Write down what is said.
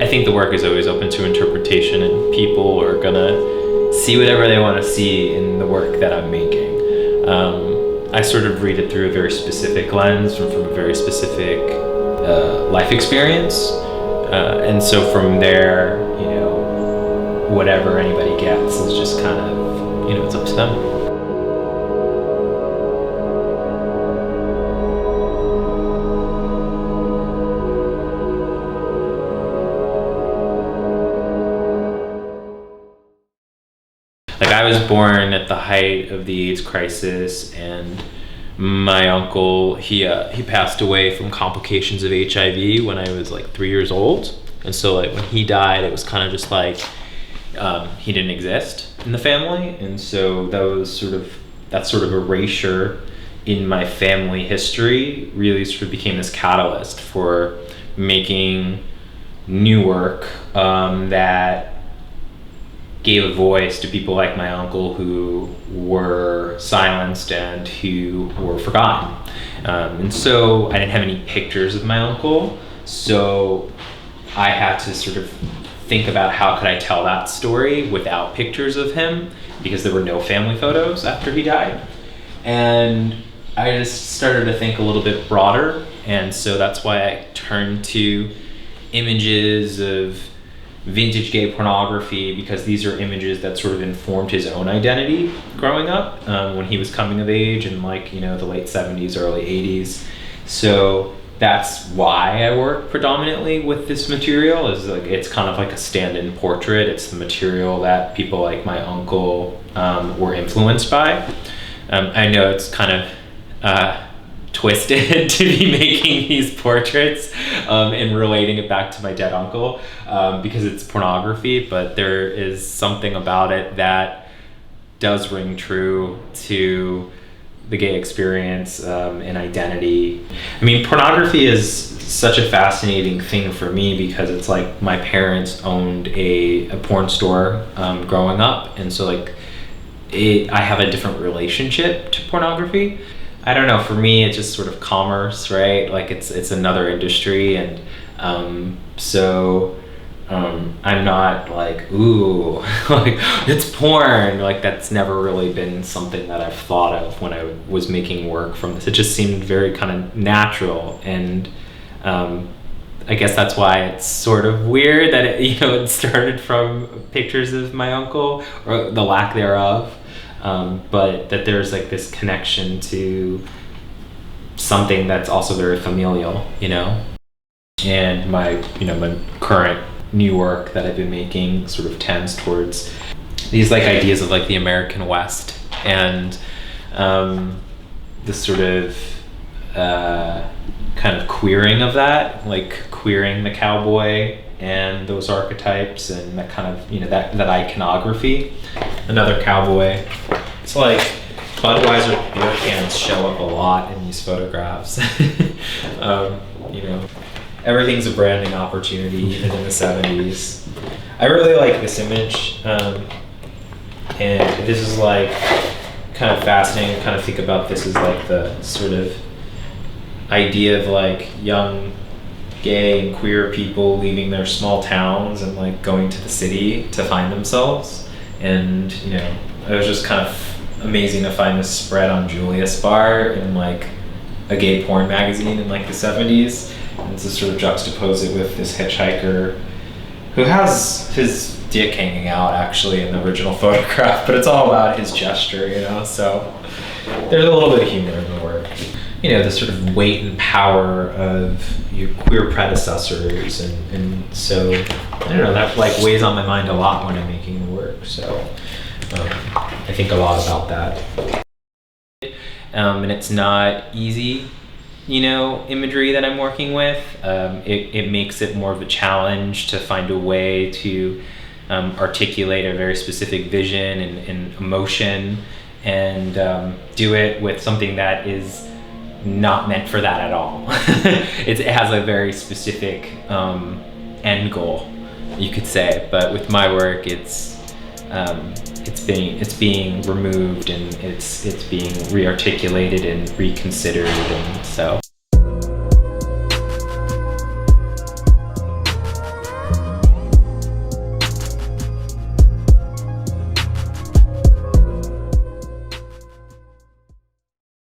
I think the work is always open to interpretation, and people are gonna see whatever they want to see in the work that I'm making. I sort of read it through a very specific lens from a very specific life experience, and so from there, whatever anybody gets is just kind of, it's up to them. Like, I was born at the height of the AIDS crisis, and my uncle, he passed away from complications of HIV when I was like 3 years old. And so like when he died, it was kind of just like he didn't exist in the family. And so that sort of erasure in my family history really sort of became this catalyst for making new work that gave a voice to people like my uncle who were silenced and who were forgotten. And so I didn't have any pictures of my uncle, so I had to sort of think about how could I tell that story without pictures of him, because there were no family photos after he died. And I just started to think a little bit broader, and so that's why I turned to images of vintage gay pornography, because these are images that sort of informed his own identity growing up when he was coming of age in the late 70s, early 80s. So that's why I work predominantly with this material. Is like it's kind of like a stand-in portrait. It's the material that people like my uncle were influenced by. I know it's kind of twisted to be making these portraits and relating it back to my dead uncle because it's pornography, but there is something about it that does ring true to the gay experience and identity. I mean, pornography is such a fascinating thing for me because it's like my parents owned a porn store growing up, and so I have a different relationship to pornography. I don't know, for me it's just sort of commerce, right? Like it's another industry, and I'm not like, ooh, like it's porn. Like that's never really been something that I've thought of when I was making work from this. It just seemed very kind of natural, and I guess that's why it's sort of weird that it started from pictures of my uncle, or the lack thereof. But that there's like this connection to something that's also very familial, and my current new work that I've been making sort of tends towards these like ideas of like the American West and this sort of kind of queering of that, like queering the cowboy and those archetypes and that kind of that iconography. Another cowboy. It's like Budweiser beer cans show up a lot in these photographs. Everything's a branding opportunity, even in the 70s. I really like this image, and this is like kind of fascinating to kind of think about this as like the sort of idea of like young gay and queer people leaving their small towns and like going to the city to find themselves. And it was just kind of amazing to find this spread on Julius Bar in like a gay porn magazine in like the 70s, and to sort of juxtapose it with this hitchhiker who has his dick hanging out actually in the original photograph, but it's all about his gesture, so there's a little bit of humor in the work. The sort of weight and power of your queer predecessors, and so I don't know, that like weighs on my mind a lot when I'm making the work. So I think a lot about that. And it's not easy, imagery that I'm working with. It makes it more of a challenge to find a way to articulate a very specific vision and emotion, and do it with something that is not meant for that at all. It has a very specific end goal, you could say, but with my work it's being removed, and it's being rearticulated and reconsidered, and so